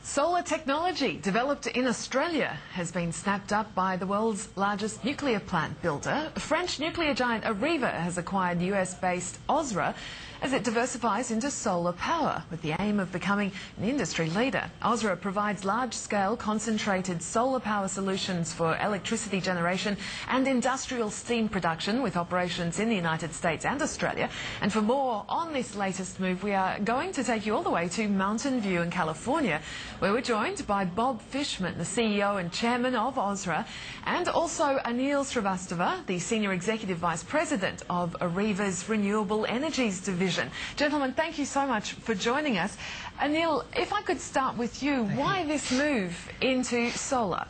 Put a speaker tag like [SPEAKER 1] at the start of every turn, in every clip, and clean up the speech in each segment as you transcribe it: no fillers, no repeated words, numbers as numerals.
[SPEAKER 1] Solar technology developed in Australia has been snapped up by the world's largest nuclear plant builder. French nuclear giant Areva has acquired US-based Sausra as it diversifies into solar power with the aim of becoming an industry leader. Sausra provides large-scale concentrated solar power solutions for electricity generation and industrial steam production with operations in the United States and Australia. And for more on this latest move, we are going to take you all the way to Mountain View in California, where we're joined by Bob Fishman, the CEO and chairman of Sausra, and also Anil Srivastava, the Senior Executive Vice President of Areva's Renewable Energies Division. Gentlemen, thank you so much for joining us. Anil, if I could start with you, why this move into solar?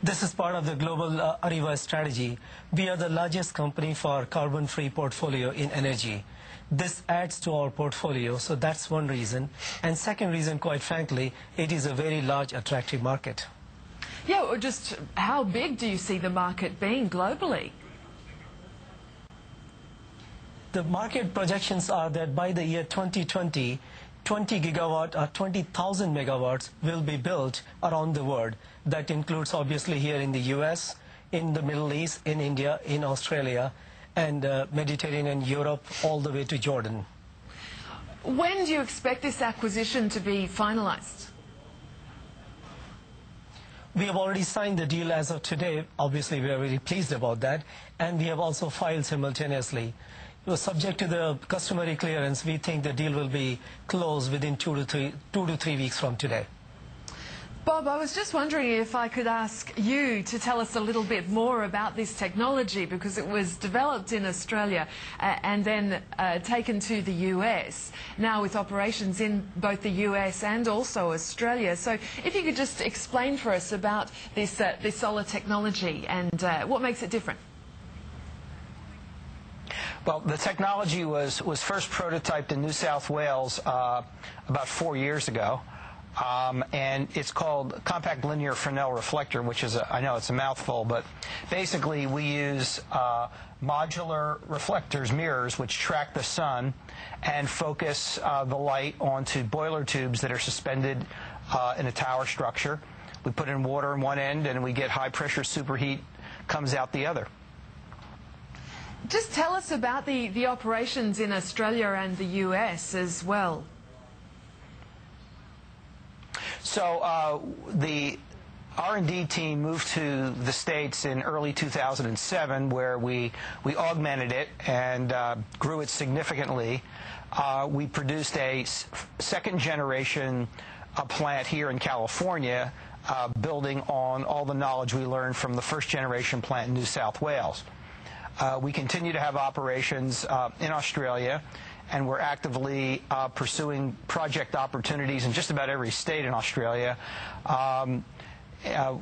[SPEAKER 2] This is part of the global Areva strategy. We are the largest company for carbon-free portfolio in energy. This adds to our portfolio, so that's one reason. And second reason, quite frankly, it is a very large, attractive market.
[SPEAKER 1] Yeah, or just how big do you see the market being globally?
[SPEAKER 2] The market projections are that by the year 2020, 20 gigawatt or 20,000 megawatts will be built around the world. That includes obviously here in the US, in the Middle East, in India, in Australia, and Mediterranean, Europe, all the way to Jordan.
[SPEAKER 1] When do you expect this acquisition to be finalized?
[SPEAKER 2] We have already signed the deal as of today. Obviously, we are very pleased about that. And we have also filed simultaneously. Subject to the customary clearance, we think the deal will be closed within two to three weeks from today.
[SPEAKER 1] Bob, I was just wondering if I could ask you to tell us a little bit more about this technology, because it was developed in Australia and then taken to the US, now with operations in both the US and also Australia. So if you could just explain for us about this solar technology and what makes it different.
[SPEAKER 3] Well, the technology was first prototyped in New South Wales about 4 years ago, and it's called compact linear Fresnel reflector, which is, I know it's a mouthful, but basically we use modular reflectors, mirrors, which track the sun and focus the light onto boiler tubes that are suspended in a tower structure. We put in water in one end, and we get high-pressure superheat comes out the other.
[SPEAKER 1] Just tell us about the operations in Australia and the US as well.
[SPEAKER 3] So the R&D team moved to the States in early 2007, where we augmented it and grew it significantly. We produced a second-generation plant here in California, building on all the knowledge we learned from the first-generation plant in New South Wales. We continue to have operations in Australia, and we're actively pursuing project opportunities in just about every state in Australia,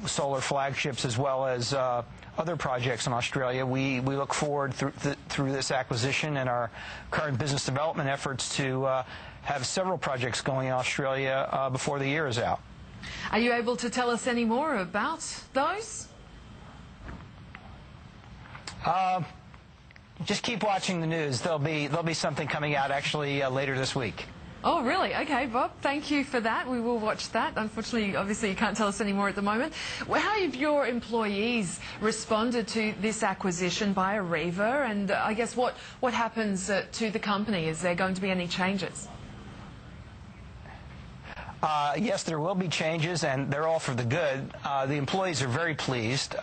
[SPEAKER 3] solar flagships as well as other projects in Australia. We look forward through this acquisition and our current business development efforts to have several projects going in Australia before the year is out.
[SPEAKER 1] Are you able to tell us any more about those?
[SPEAKER 3] Just keep watching the news. There'll be something coming out actually later this week.
[SPEAKER 1] Oh, really? Okay, Bob, thank you for that. We will watch that. Unfortunately, obviously, you can't tell us any more at the moment. Well, how have your employees responded to this acquisition by Areva? And I guess what happens to the company? Is there going to be any changes?
[SPEAKER 3] Yes, there will be changes, and they're all for the good. The employees are very pleased.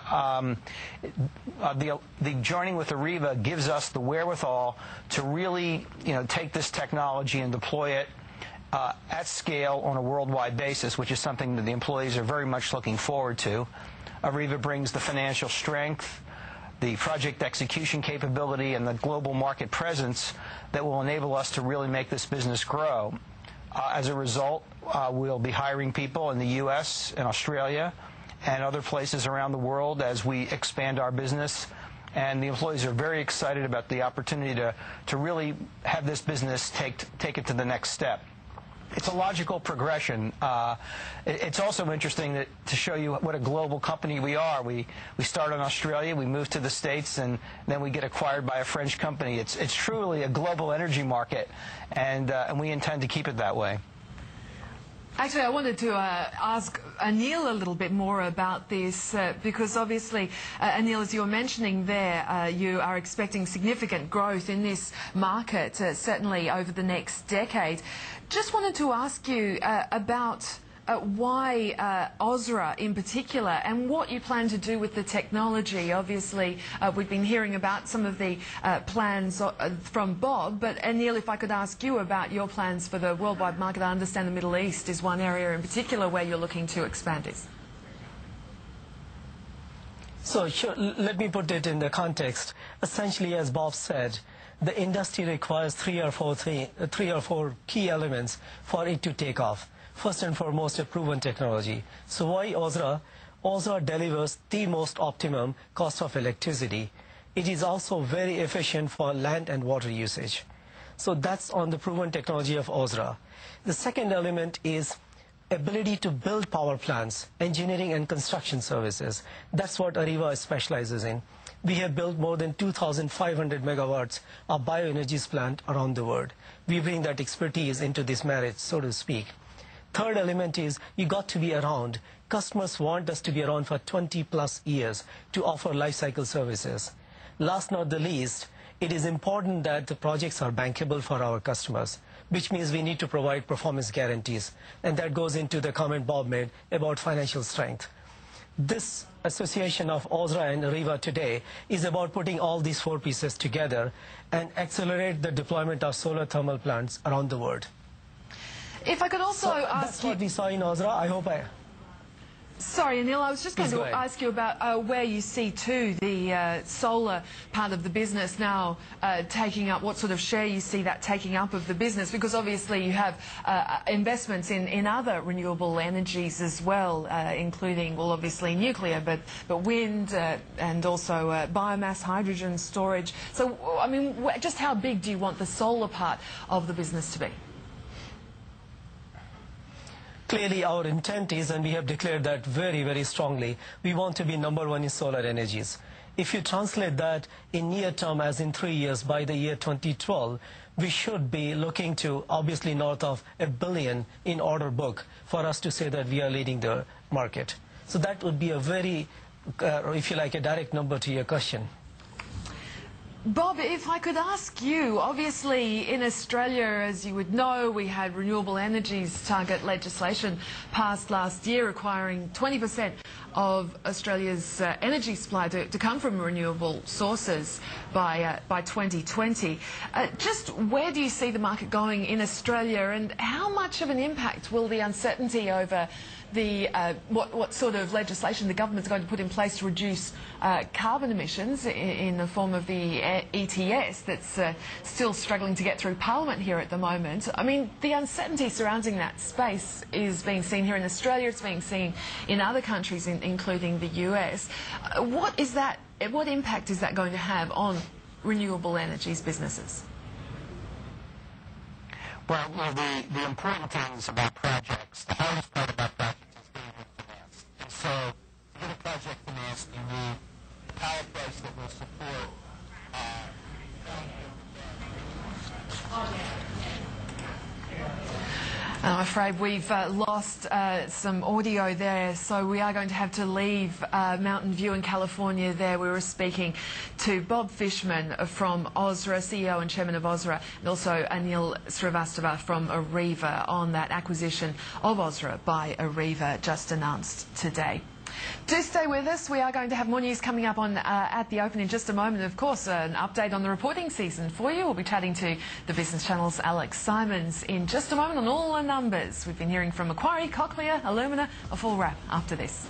[SPEAKER 3] The joining with Areva gives us the wherewithal to really, take this technology and deploy it at scale on a worldwide basis, which is something that the employees are very much looking forward to. Areva brings the financial strength, the project execution capability, and the global market presence that will enable us to really make this business grow. As a result, we'll be hiring people in the U.S. and Australia and other places around the world as we expand our business. And the employees are very excited about the opportunity to really have this business take it to the next step. It's a logical progression. It's also interesting to show you what a global company we are. We start in Australia, we move to the States, and then we get acquired by a French company. It's truly a global energy market, and we intend to keep it that way.
[SPEAKER 1] Actually, I wanted to ask Anil a little bit more about this because obviously, Anil, as you were mentioning there, you are expecting significant growth in this market, certainly over the next decade. Just wanted to ask you about why Sausra in particular and what you plan to do with the technology. Obviously, we've been hearing about some of the plans from Bob, but Anil, if I could ask you about your plans for the worldwide market. I understand the Middle East is one area in particular where you're looking to expand this.
[SPEAKER 2] So sure, let me put it in the context. Essentially, as Bob said, the industry requires three or four key elements for it to take off. First and foremost, a proven technology. So why Sausra? Sausra delivers the most optimum cost of electricity. It is also very efficient for land and water usage. So that's on the proven technology of Sausra. The second element is ability to build power plants, engineering and construction services. That's what Areva specializes in. We have built more than 2,500 megawatts of bioenergy plant around the world. We bring that expertise into this marriage, so to speak. Third element is you got to be around. Customers want us to be around for 20 plus years to offer life cycle services. Last not the least, it is important that the projects are bankable for our customers, which means we need to provide performance guarantees. And that goes into the comment Bob made about financial strength. This association of Sausra and Areva today is about putting all these four pieces together and accelerate the deployment of solar thermal plants around the world.
[SPEAKER 1] If I could also ask
[SPEAKER 2] that's what we saw in Sausra. I hope I...
[SPEAKER 1] Sorry, Anil, I was just going to ask you about where you see, too, the solar part of the business now taking up, what sort of share you see that taking up of the business, because obviously you have investments in other renewable energies as well, including, well, obviously nuclear, but wind and also biomass, hydrogen storage. So, I mean, just how big do you want the solar part of the business to be?
[SPEAKER 2] Clearly, our intent is, and we have declared that very, very strongly, we want to be number one in solar energies. If you translate that in near term, as in 3 years, by the year 2012, we should be looking to obviously north of $1 billion in order book for us to say that we are leading the market. So that would be a very, if you like, a direct number to your question.
[SPEAKER 1] Bob, if I could ask you, obviously in Australia, as you would know, we had renewable energies target legislation passed last year requiring 20% of Australia's energy supply to come from renewable sources by 2020. Just where do you see the market going in Australia, and how much of an impact will the uncertainty over the what sort of legislation the government's going to put in place to reduce carbon emissions in the form of the ETS that's still struggling to get through Parliament here at the moment? I mean, the uncertainty surrounding that space is being seen here in Australia, it's being seen in other countries, including the US. What impact is that going to have on renewable energies businesses?
[SPEAKER 3] Well, the important things about projects, the hardest part about projects is getting them financed. And so to get a project financed, you need a power price that will support
[SPEAKER 1] I'm afraid we've lost some audio there, so we are going to have to leave Mountain View in California there. We were speaking to Bob Fishman from Sausra, CEO and Chairman of Sausra, and also Anil Srivastava from Areva on that acquisition of Sausra by Areva just announced today. Do stay with us. We are going to have more news coming up on at the Open in just a moment. Of course, an update on the reporting season for you. We'll be chatting to the Business Channel's Alex Simons in just a moment on all the numbers. We've been hearing from Macquarie, Cochlear, Illumina. A full wrap after this.